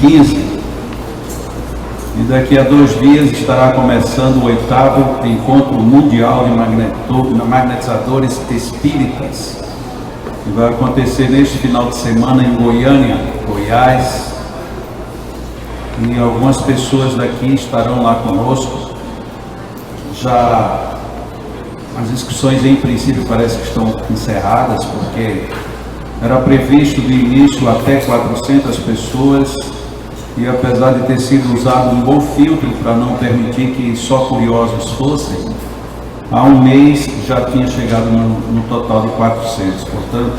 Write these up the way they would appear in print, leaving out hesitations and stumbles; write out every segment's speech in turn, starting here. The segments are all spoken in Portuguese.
15. E daqui a 2 dias estará começando o 8º Encontro Mundial de Magnetizadores Espíritas, que vai acontecer neste final de semana em Goiânia, Goiás. E algumas pessoas daqui estarão lá conosco. Já as inscrições em princípio parece que estão encerradas, porque era previsto de início até 400 pessoas. E apesar de ter sido usado um bom filtro para não permitir que só curiosos fossem, há um mês já tinha chegado no total de 400. Portanto,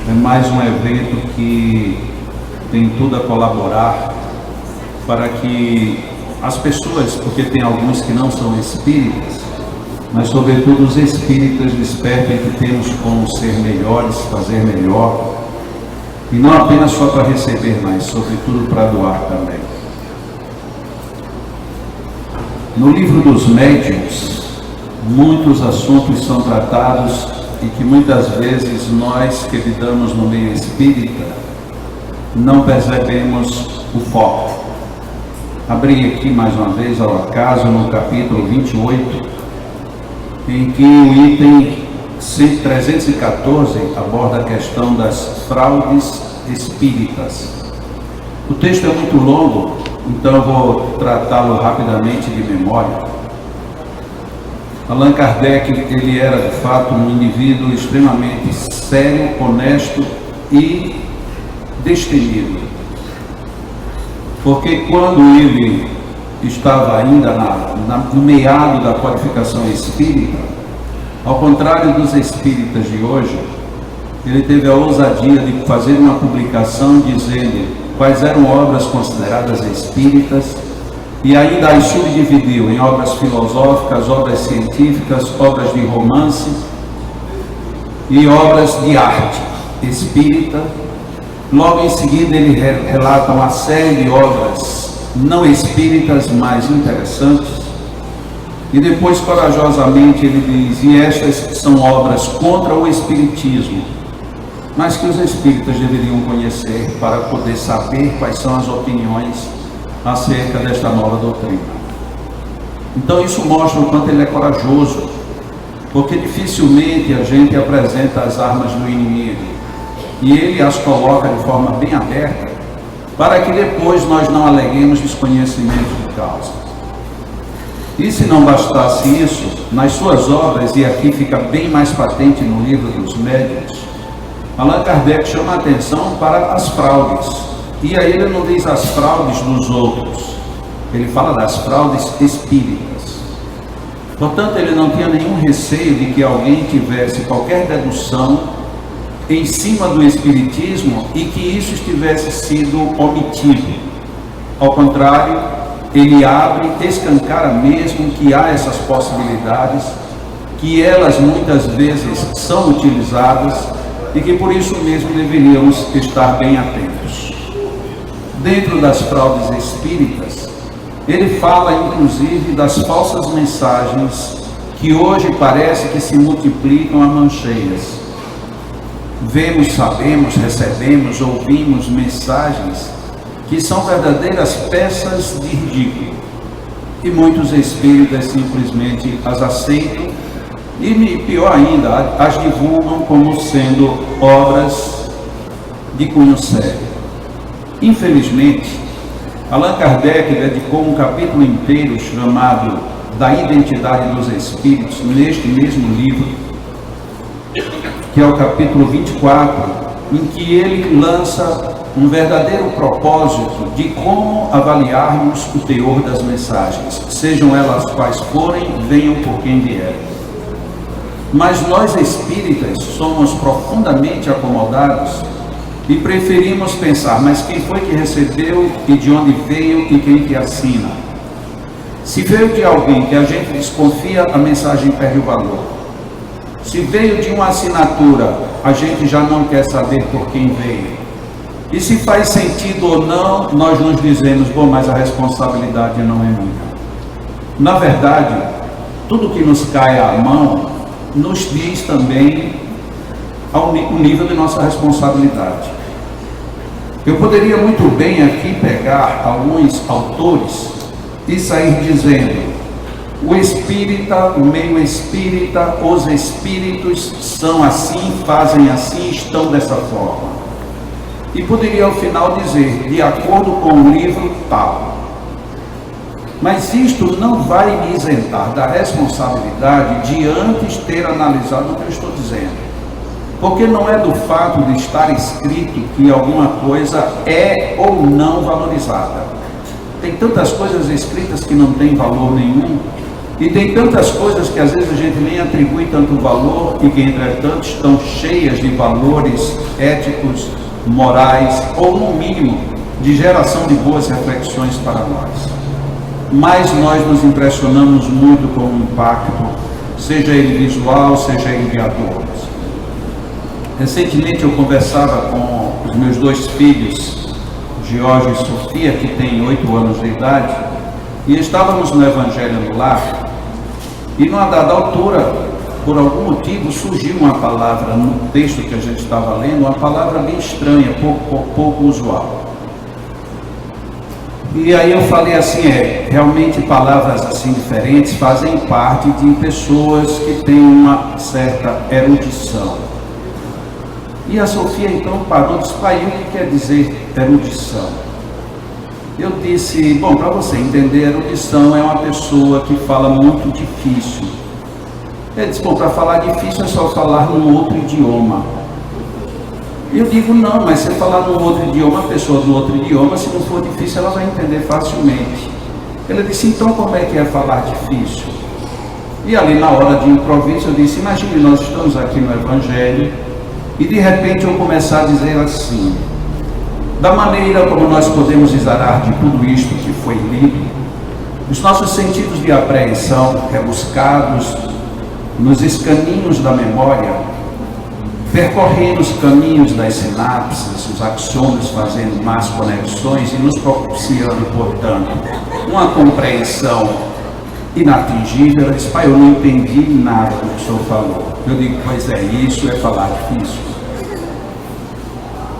é mais um evento que tem tudo a colaborar para que as pessoas, porque tem alguns que não são espíritas, mas sobretudo os espíritas despertem que temos como ser melhores, fazer melhor. E não apenas só para receber, mas sobretudo para doar também. No livro dos médiuns, muitos assuntos são tratados e que muitas vezes nós que lidamos no meio espírita não percebemos o foco. Abri aqui mais uma vez ao acaso no capítulo 28, em que o item 314 aborda a questão das fraudes espíritas. O texto é muito longo, então eu vou tratá-lo rapidamente de memória. Allan Kardec, ele era de fato um indivíduo extremamente sério, honesto e destemido, porque quando ele estava ainda no meado da qualificação espírita, ao contrário dos espíritas de hoje, ele teve a ousadia de fazer uma publicação dizendo quais eram obras consideradas espíritas, e ainda as subdividiu em obras filosóficas, obras científicas, obras de romance e obras de arte espírita. Logo em seguida ele relata uma série de obras não espíritas mais interessantes. E depois, corajosamente, ele diz: e estas são obras contra o espiritismo, mas que os espíritas deveriam conhecer para poder saber quais são as opiniões acerca desta nova doutrina. Então isso mostra o quanto ele é corajoso, porque dificilmente a gente apresenta as armas do inimigo, e ele as coloca de forma bem aberta, para que depois nós não aleguemos desconhecimento de causa. E se não bastasse isso, nas suas obras, e aqui fica bem mais patente no livro dos médiuns, Allan Kardec chama a atenção para as fraudes. E aí ele não diz as fraudes dos outros, ele fala das fraudes espíritas. Portanto, ele não tinha nenhum receio de que alguém tivesse qualquer dedução em cima do espiritismo e que isso tivesse sido omitido. Ao contrário, ele abre, escancara mesmo que há essas possibilidades, que elas muitas vezes são utilizadas e que por isso mesmo deveríamos estar bem atentos. Dentro das fraudes espíritas, ele fala inclusive das falsas mensagens que hoje parece que se multiplicam a mancheias. Vemos, sabemos, recebemos, ouvimos mensagens que são verdadeiras peças de ridículo, e muitos espíritas simplesmente as aceitam e, pior ainda, as divulgam como sendo obras de cunho sério. Infelizmente, Allan Kardec dedicou um capítulo inteiro chamado Da Identidade dos Espíritos, neste mesmo livro, que é o capítulo 24, em que ele lança um verdadeiro propósito de como avaliarmos o teor das mensagens, sejam elas quais forem, venham por quem vierem. Mas nós espíritas somos profundamente acomodados e preferimos pensar: mas quem foi que recebeu e de onde veio e quem que assina? Se veio de alguém que a gente desconfia, a mensagem perde o valor. Se veio de uma assinatura, a gente já não quer saber por quem veio. E se faz sentido ou não, nós nos dizemos: bom, mas a responsabilidade não é minha. Na verdade, tudo que nos cai à mão nos diz também o nível de nossa responsabilidade. Eu poderia muito bem aqui pegar alguns autores e sair dizendo: o espírita, o meio espírita, os espíritos são assim, fazem assim, estão dessa forma. E poderia ao final dizer, de acordo com o livro tal. Mas isto não vai me isentar da responsabilidade de antes ter analisado o que eu estou dizendo. Porque não é do fato de estar escrito que alguma coisa é ou não valorizada. Tem tantas coisas escritas que não têm valor nenhum, e tem tantas coisas que às vezes a gente nem atribui tanto valor e que entretanto estão cheias de valores éticos, morais ou no mínimo de geração de boas reflexões para nós. Mas nós nos impressionamos muito com o impacto, seja ele visual, seja ele de atores. Recentemente eu conversava com os meus 2 filhos, George e Sofia, que têm 8 anos de idade, e estávamos no Evangelho no Lar, e numa dada altura, por algum motivo, surgiu uma palavra no texto que a gente estava lendo, uma palavra bem estranha, pouco usual. E aí eu falei assim, realmente palavras assim diferentes fazem parte de pessoas que têm uma certa erudição. E a Sofia então parou e disse: pai, o que quer dizer erudição? Eu disse: bom, para você entender, erudição é uma pessoa que fala muito difícil. Ele disse: bom, para falar difícil é só falar num outro idioma. Eu digo: não, mas se falar num outro idioma, a pessoa do outro idioma, se não for difícil, ela vai entender facilmente. Ele disse: então como é que é falar difícil? E ali na hora de improviso eu disse: imagine, nós estamos aqui no Evangelho e de repente eu começar a dizer assim, da maneira como nós podemos exarar de tudo isto que foi lido, os nossos sentidos de apreensão rebuscados nos escaninhos da memória, percorrendo os caminhos das sinapses, os axônios fazendo más conexões e nos propiciando, portanto, uma compreensão inatingível. Eu disse: pai, eu não entendi nada do que o senhor falou. Eu digo: pois é, isso é falar difícil.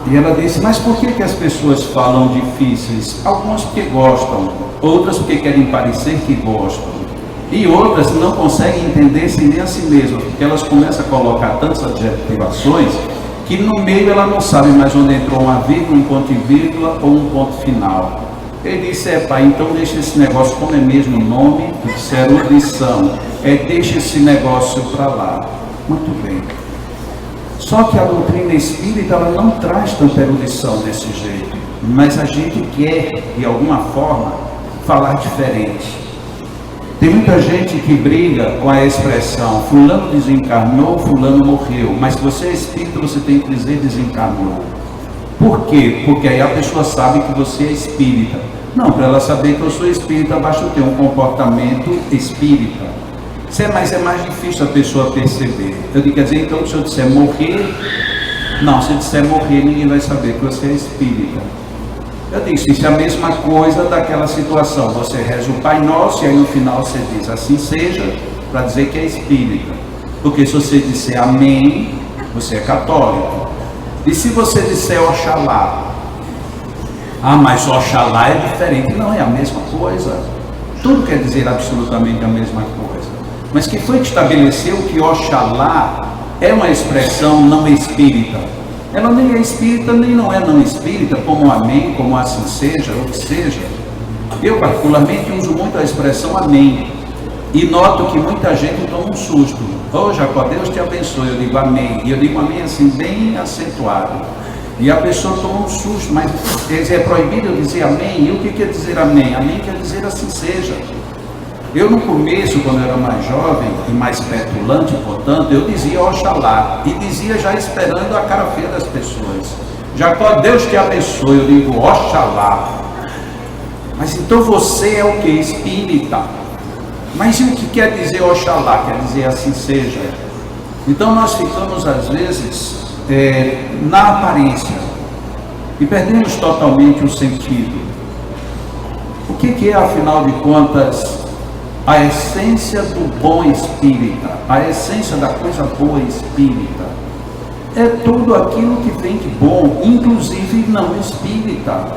E ela disse: mas por que as pessoas falam difíceis? Algumas porque gostam, outras porque querem parecer que gostam, e outras não conseguem entender-se nem a si mesmas, porque elas começam a colocar tantas adjetivações que no meio ela não sabe mais onde entrou uma vírgula, um ponto e vírgula ou um ponto final. Ele disse: pai, então deixa esse negócio, como é mesmo o nome, isso é erudição, deixa esse negócio para lá. Muito bem. Só que a doutrina espírita, ela não traz tanta erudição desse jeito, mas a gente quer, de alguma forma, falar diferente. Tem muita gente que briga com a expressão fulano desencarnou, fulano morreu, mas se você é espírita, você tem que dizer desencarnou. Por quê? Porque aí a pessoa sabe que você é espírita. Não, para ela saber que eu sou espírita, basta eu ter um comportamento espírita. Mas é mais difícil a pessoa perceber. Eu digo: quer dizer, então, se eu disser morrer, não, se eu disser morrer, ninguém vai saber que você é espírita. Eu disse: isso é a mesma coisa daquela situação. Você reza o Pai Nosso e aí no final você diz assim seja, para dizer que é espírita. Porque se você disser amém, você é católico. E se você disser Oxalá, mas Oxalá é diferente. Não, é a mesma coisa. Tudo quer dizer absolutamente a mesma coisa. Mas quem foi que estabeleceu que Oxalá é uma expressão não espírita? Ela nem é espírita, nem não é não espírita, como amém, como assim seja, ou que seja. Eu particularmente uso muito a expressão amém. E noto que muita gente toma um susto. Jacó, Deus te abençoe. Eu digo amém. E eu digo amém assim, bem acentuado. E a pessoa toma um susto, mas é proibido eu dizer amém. E o que quer dizer amém? Amém quer dizer assim seja. Eu no começo, quando eu era mais jovem e mais petulante, portanto, eu dizia Oxalá. E dizia já esperando a cara feia das pessoas. Jacó, Deus te abençoe. Eu digo Oxalá. Mas então você é o que? Espírita. Mas e o que quer dizer Oxalá? Quer dizer assim seja. Então nós ficamos às vezes na aparência e perdemos totalmente o sentido. O que é, afinal de contas, a essência do bom espírita, a essência da coisa boa espírita? É tudo aquilo que vem de bom, inclusive não espírita.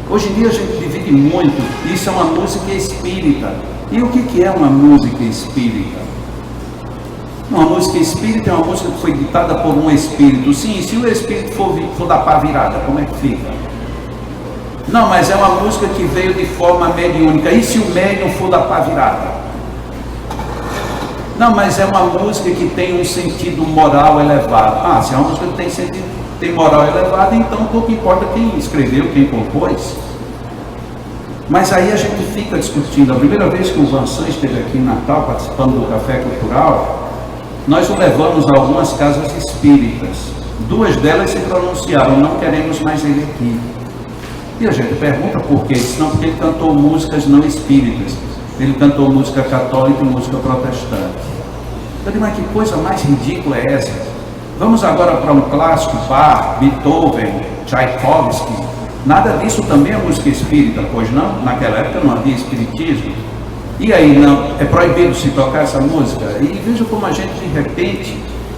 Hoje em dia a gente divide muito, isso é uma música espírita. E o que é uma música espírita? Uma música espírita é uma música que foi ditada por um espírito. Sim, se o espírito for da pá virada, como é que fica? Não, mas é uma música que veio de forma mediúnica. E se o médium for da pá virada? Não, mas é uma música que tem um sentido moral elevado. Ah, se é uma música que tem sentido, tem moral elevado, então pouco importa quem escreveu, quem compôs. Mas aí a gente fica discutindo. A primeira vez que o Vansan esteve aqui em Natal, participando do Café Cultural, nós o levamos a algumas casas espíritas. 2 delas se pronunciaram: não queremos mais ele aqui. E a gente pergunta por quê? Não, porque ele cantou músicas não espíritas. Ele cantou música católica e música protestante. Eu digo, mas que coisa mais ridícula é essa? Vamos agora para um clássico, Bach, Beethoven, Tchaikovsky. Nada disso também é música espírita, pois não? Naquela época não havia espiritismo. E aí, não, é proibido se tocar essa música? E veja como a gente, de repente,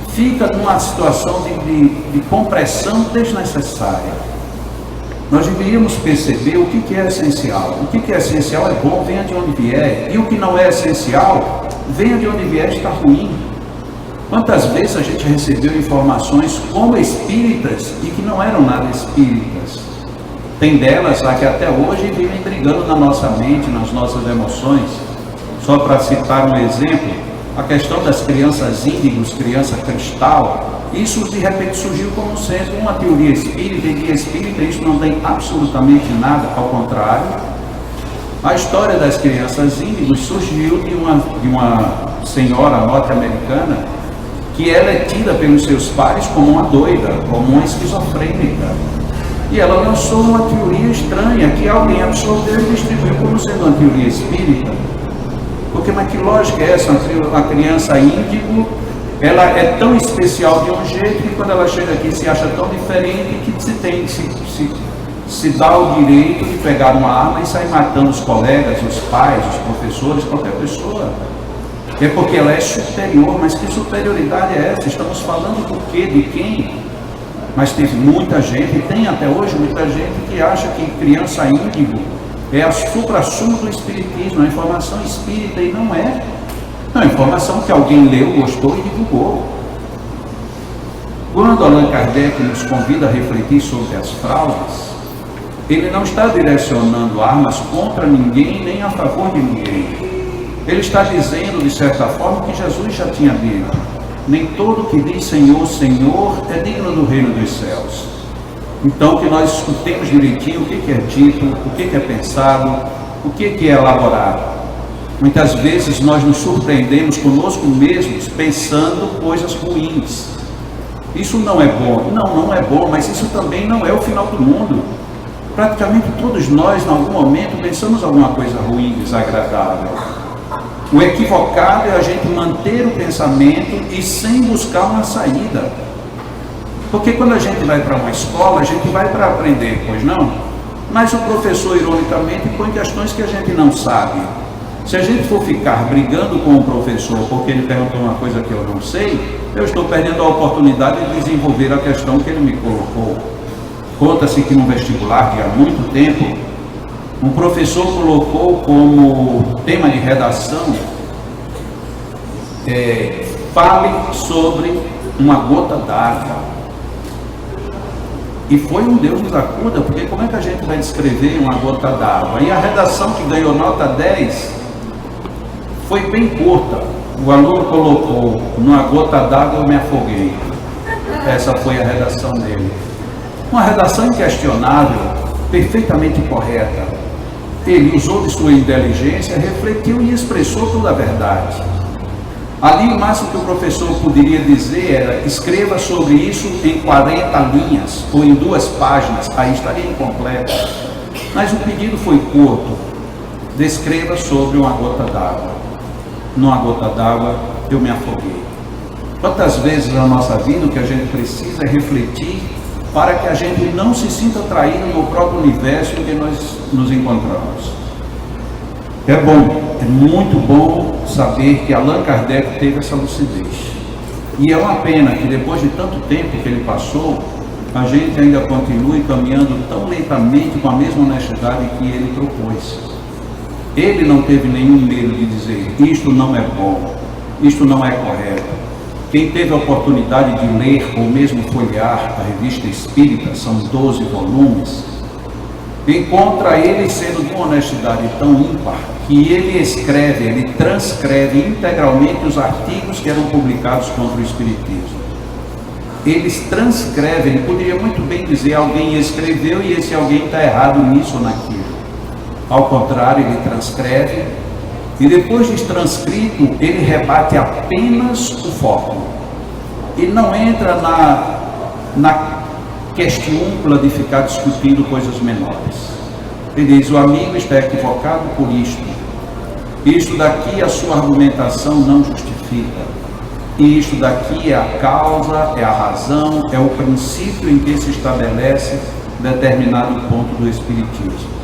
fica numa situação de compressão desnecessária. Nós deveríamos perceber o que é essencial. O que é essencial é bom, venha de onde vier. E o que não é essencial, venha de onde vier, está ruim. Quantas vezes a gente recebeu informações como espíritas e que não eram nada espíritas? Tem delas lá que até hoje vivem brigando na nossa mente, nas nossas emoções. Só para citar um exemplo, a questão das crianças índigos, criança cristal, isso de repente surgiu como sendo uma teoria espírita, e de espírita isso não tem absolutamente nada, ao contrário. A história das crianças índigos surgiu de uma senhora norte-americana que ela é tida pelos seus pares como uma doida, como uma esquizofrênica. E ela lançou uma teoria estranha que alguém absorveu e distribuiu como sendo uma teoria espírita. Porque, mas que lógica é essa? Uma criança índigo, ela é tão especial de um jeito que quando ela chega aqui se acha tão diferente que se dá o direito de pegar uma arma e sair matando os colegas, os pais, os professores, qualquer pessoa. É porque ela é superior, mas que superioridade é essa? Estamos falando do quê? De quem? Mas teve muita gente, e tem até hoje muita gente que acha que criança índigo é a supra-sumo do espiritismo, a informação espírita, e não é. Não, a informação que alguém leu, gostou e divulgou. Quando Allan Kardec nos convida a refletir sobre as fraudes, ele não está direcionando armas contra ninguém, nem a favor de ninguém. Ele está dizendo, de certa forma, que Jesus já tinha dito: nem todo que diz Senhor, Senhor é digno do reino dos céus. Então, que nós escutemos direitinho o que é dito, o que é pensado, o que é elaborado. Muitas vezes nós nos surpreendemos conosco mesmos pensando coisas ruins. Isso não é bom. Não é bom, mas isso também não é o final do mundo. Praticamente todos nós, em algum momento, pensamos alguma coisa ruim, desagradável. O equivocado é a gente manter o pensamento e sem buscar uma saída. Porque quando a gente vai para uma escola, a gente vai para aprender, pois não? Mas o professor, ironicamente, põe questões que a gente não sabe. Se a gente for ficar brigando com o professor porque ele perguntou uma coisa que eu não sei, eu estou perdendo a oportunidade de desenvolver a questão que ele me colocou. Conta-se que no vestibular, de há muito tempo, um professor colocou como tema de redação fale sobre uma gota d'água. E foi um Deus nos acuda, porque como é que a gente vai descrever uma gota d'água? E a redação que ganhou nota 10 foi bem curta. O aluno colocou: numa gota d'água eu me afoguei. Essa foi a redação dele. Uma redação inquestionável, perfeitamente correta. Ele usou de sua inteligência, refletiu e expressou toda a verdade. Ali o máximo que o professor poderia dizer era: escreva sobre isso em 40 linhas ou em 2 páginas, aí estaria incompleto. Mas o pedido foi curto: descreva sobre uma gota d'água. Numa gota d'água eu me afoguei. Quantas vezes na nossa vida o que a gente precisa é refletir para que a gente não se sinta traído no próprio universo em que nós nos encontramos. É bom, é muito bom saber que Allan Kardec teve essa lucidez. E é uma pena que depois de tanto tempo que ele passou, a gente ainda continue caminhando tão lentamente com a mesma honestidade que ele propôs. Ele não teve nenhum medo de dizer: isto não é bom, isto não é correto. Quem teve a oportunidade de ler ou mesmo folhear a revista Espírita, são 12 volumes, encontra ele sendo de uma honestidade tão ímpar que ele escreve, ele transcreve integralmente os artigos que eram publicados contra o Espiritismo. Eles transcrevem, ele poderia muito bem dizer: alguém escreveu e esse alguém está errado nisso ou naquilo. Ao contrário, ele transcreve e depois de transcrito, ele rebate apenas o foco. Ele não entra na questiúncula de ficar discutindo coisas menores. Ele diz: o amigo está equivocado por isto. Isto daqui a sua argumentação não justifica. E isto daqui é a causa, é a razão, é o princípio em que se estabelece determinado ponto do Espiritismo.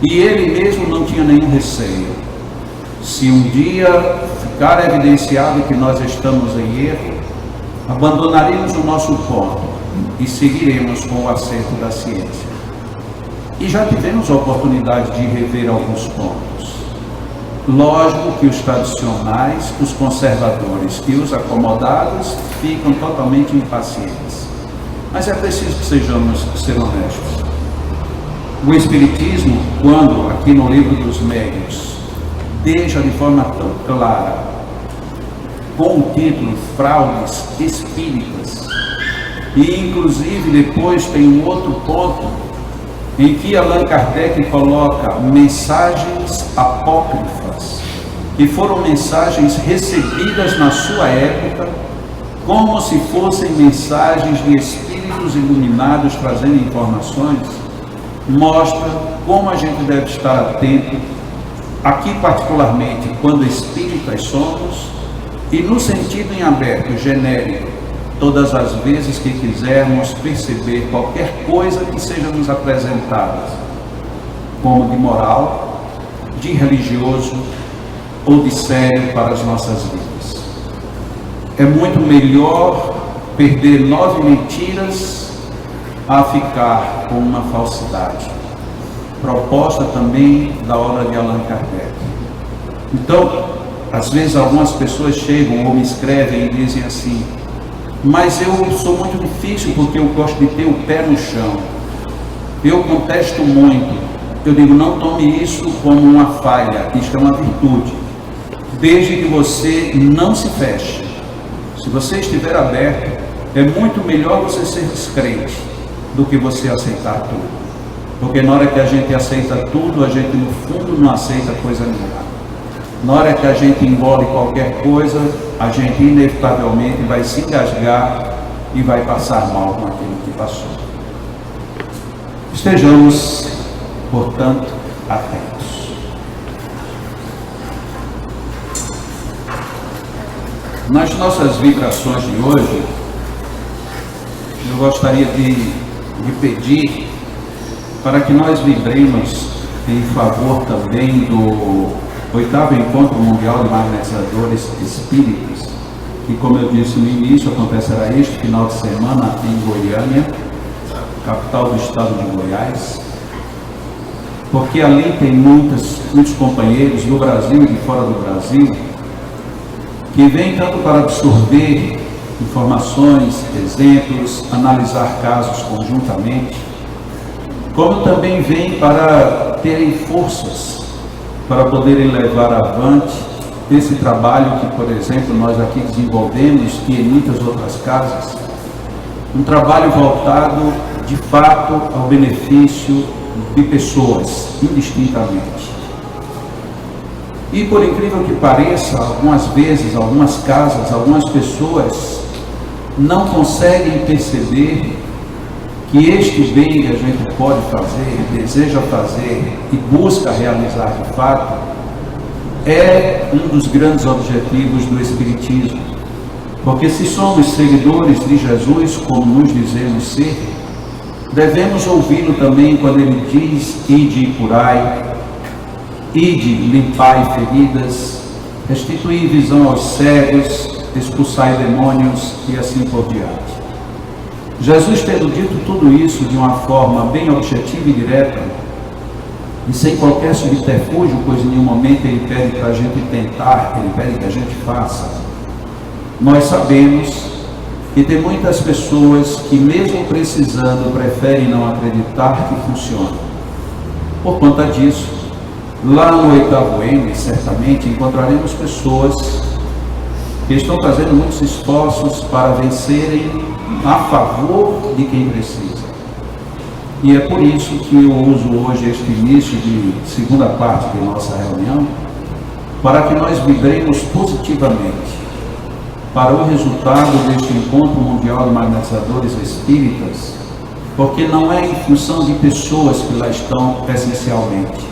E ele mesmo não tinha nenhum receio. Se um dia ficar evidenciado que nós estamos em erro, abandonaremos o nosso ponto e seguiremos com o acerto da ciência. E já tivemos a oportunidade de rever alguns pontos. Lógico que os tradicionais, os conservadores e os acomodados ficam totalmente impacientes. Mas é preciso que sejamos honestos. O Espiritismo, quando aqui no Livro dos Médiuns, deixa de forma tão clara, com o título Fraudes Espíritas, e inclusive depois tem um outro ponto em que Allan Kardec coloca mensagens apócrifas, que foram mensagens recebidas na sua época, como se fossem mensagens de espíritos iluminados trazendo informações, mostra como a gente deve estar atento, aqui particularmente quando espíritas somos, e no sentido em aberto, genérico, todas as vezes que quisermos perceber qualquer coisa que seja nos apresentada como de moral, de religioso ou de sério para as nossas vidas. É muito melhor perder 9 mentiras a ficar com uma falsidade, proposta também da obra de Allan Kardec. Então, às vezes algumas pessoas chegam ou me escrevem e dizem assim: mas eu sou muito difícil porque eu gosto de ter o pé no chão, eu contesto muito. Eu digo: não tome isso como uma falha, isto é uma virtude, desde que você não se feche. Se você estiver aberto, é muito melhor você ser descrente do que você aceitar tudo, porque na hora que a gente aceita tudo, a gente no fundo não aceita coisa nenhuma. Na hora que a gente engole qualquer coisa, a gente inevitavelmente vai se engasgar e vai passar mal com aquilo que passou. Estejamos, portanto, atentos. Nas nossas vibrações de hoje, eu gostaria de pedir para que nós vibremos em favor também do 8º Encontro Mundial de Magnetizadores Espíritas, que, como eu disse no início, acontecerá este final de semana em Goiânia, capital do estado de Goiás, porque ali tem muitos companheiros do Brasil e de fora do Brasil que vêm tanto para absorver informações, exemplos, analisar casos conjuntamente, como também vêm para terem forças para poderem levar avante esse trabalho que, por exemplo, nós aqui desenvolvemos e em muitas outras casas, um trabalho voltado de fato ao benefício de pessoas, indistintamente. E por incrível que pareça, algumas vezes, algumas casas, algumas pessoas não conseguem perceber que este bem que a gente pode fazer, deseja fazer e busca realizar de fato, é um dos grandes objetivos do Espiritismo. Porque se somos seguidores de Jesus, como nos dizemos ser, devemos ouvi-lo também quando ele diz: ide e curai, ide limpai feridas, restituir visão aos cegos, expulsai demônios e assim por diante. Jesus, tendo dito tudo isso de uma forma bem objetiva e direta, e sem qualquer subterfúgio, pois em nenhum momento ele pede para a gente tentar, ele pede que a gente faça. Nós sabemos que tem muitas pessoas que, mesmo precisando, preferem não acreditar que funciona. Por conta disso, lá no 8º M, certamente encontraremos pessoas que estão fazendo muitos esforços para vencerem a favor de quem precisa. E é por isso que eu uso hoje este início de segunda parte de nossa reunião, para que nós vibremos positivamente para o resultado deste Encontro Mundial de Magnetizadores Espíritas, porque não é em função de pessoas que lá estão essencialmente,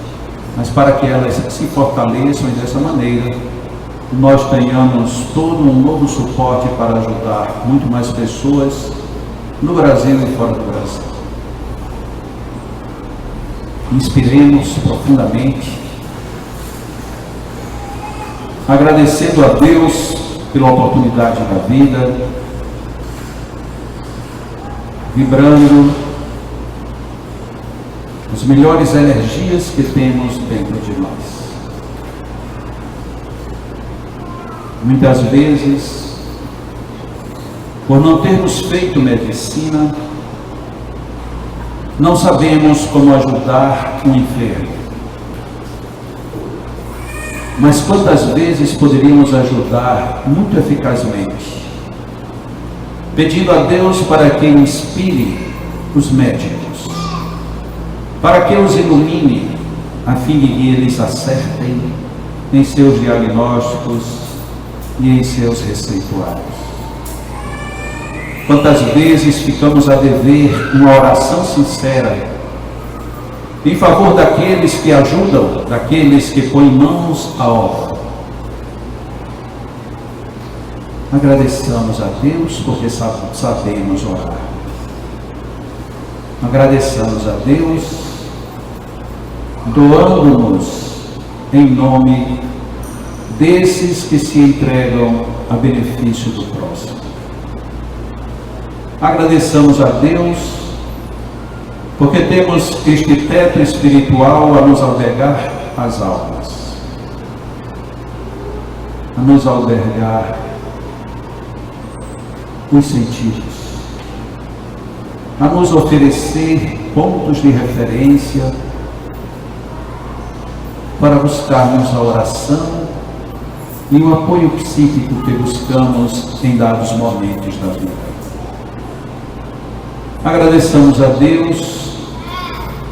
mas para que elas se fortaleçam e dessa maneira nós tenhamos todo um novo suporte para ajudar muito mais pessoas no Brasil e fora do Brasil. Inspiremos profundamente, agradecendo a Deus pela oportunidade da vida, vibrando as melhores energias que temos dentro de nós. Muitas vezes, por não termos feito medicina, não sabemos como ajudar um enfermo. Mas quantas vezes poderíamos ajudar muito eficazmente, pedindo a Deus para que inspire os médicos, para que os ilumine, a fim de que eles acertem em seus diagnósticos e em seus receituários. Quantas vezes ficamos a dever uma oração sincera em favor daqueles que ajudam, daqueles que põem mãos à obra. Agradeçamos a Deus porque sabemos orar. Agradeçamos a Deus doando-nos em nome desses que se entregam a benefício do próximo. Agradeçamos a Deus porque temos este teto espiritual a nos albergar as almas, a nos albergar os sentidos, a nos oferecer pontos de referência para buscarmos a oração e o apoio psíquico que buscamos em dados momentos da vida. Agradeçamos a Deus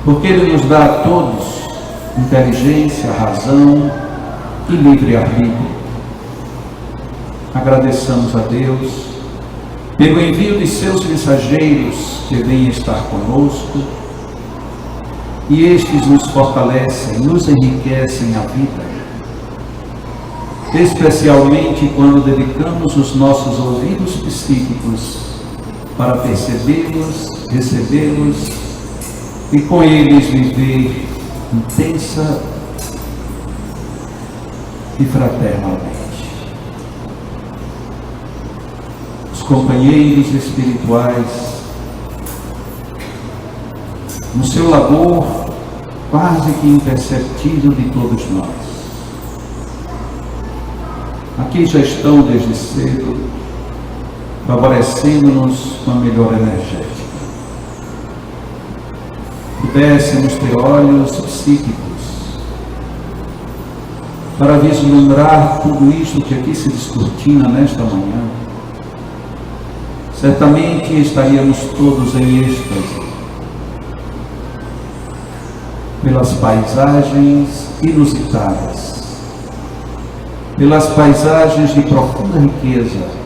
porque Ele nos dá a todos inteligência, razão e livre-arbítrio. Agradeçamos a Deus pelo envio de seus mensageiros que vêm estar conosco, e estes nos fortalecem, nos enriquecem a vida, especialmente quando dedicamos os nossos ouvidos psíquicos para percebê-los, recebê-los e com eles viver intensa e fraternalmente. Os companheiros espirituais, no seu labor quase que imperceptível de todos nós, aqui já estão desde cedo, favorecendo-nos com a melhor energética. Pudéssemos ter olhos psíquicos para vislumbrar tudo isto que aqui se descortina nesta manhã, certamente estaríamos todos em êxtase pelas paisagens inusitadas, pelas paisagens de profunda riqueza,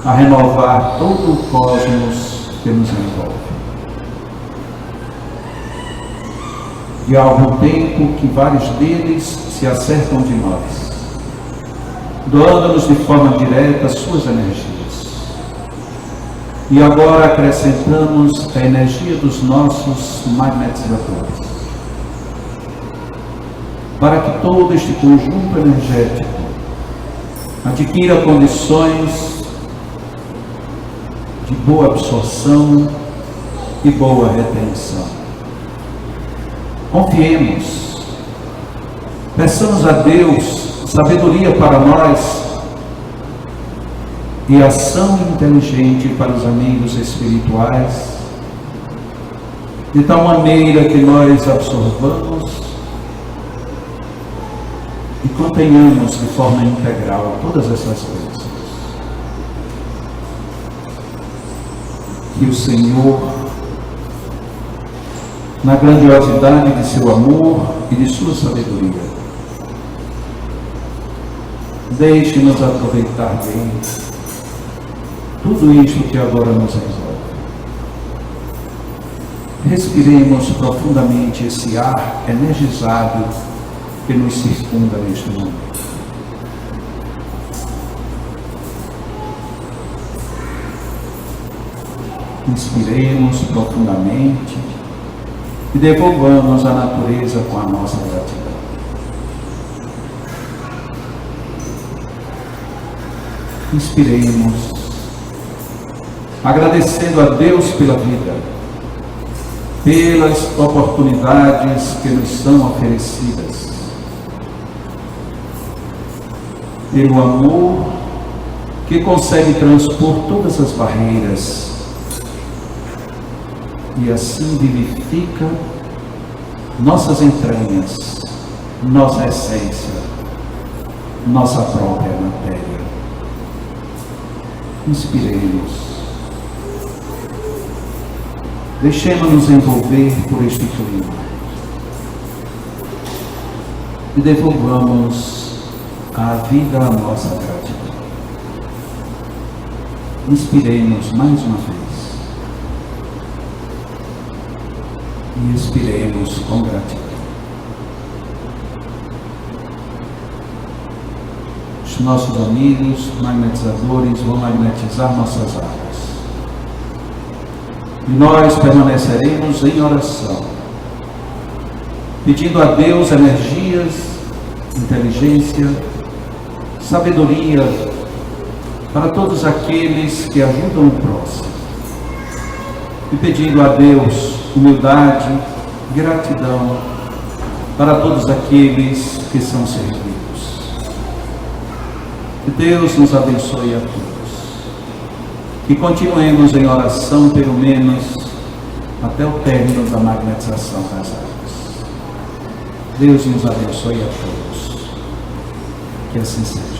a renovar todo o cosmos que nos envolve. E há algum tempo que vários deles se acertam de nós, doando-nos de forma direta as suas energias. E agora acrescentamos a energia dos nossos magnetizadores, para que todo este conjunto energético adquira condições de boa absorção e boa retenção. Confiemos, peçamos a Deus sabedoria para nós e ação inteligente para os amigos espirituais, de tal maneira que nós absorvamos e contenhamos de forma integral todas essas coisas. Que o Senhor, na grandiosidade de seu amor e de sua sabedoria, deixe-nos aproveitar bem tudo isto que agora nos resolve. Respiremos profundamente esse ar energizado que nos circunda neste momento. Inspiremos profundamente e devolvamos a natureza com a nossa gratidão. Inspiremos, agradecendo a Deus pela vida, pelas oportunidades que nos são oferecidas, pelo amor que consegue transpor todas as barreiras e assim vivifica nossas entranhas, nossa essência, nossa própria matéria. Inspiremos. Deixemos-nos envolver por este clima e devolvamos à vida a nossa gratidão. Inspiremos mais uma vez e expiremos com gratidão. Os nossos amigos magnetizadores vão magnetizar nossas almas. E nós permaneceremos em oração, pedindo a Deus energias, inteligência, sabedoria para todos aqueles que ajudam o próximo. E pedindo a Deus humildade, gratidão para todos aqueles que são servidos. Que Deus nos abençoe a todos. Que continuemos em oração, pelo menos até o término da magnetização das águas. Deus nos abençoe a todos. Que assim seja.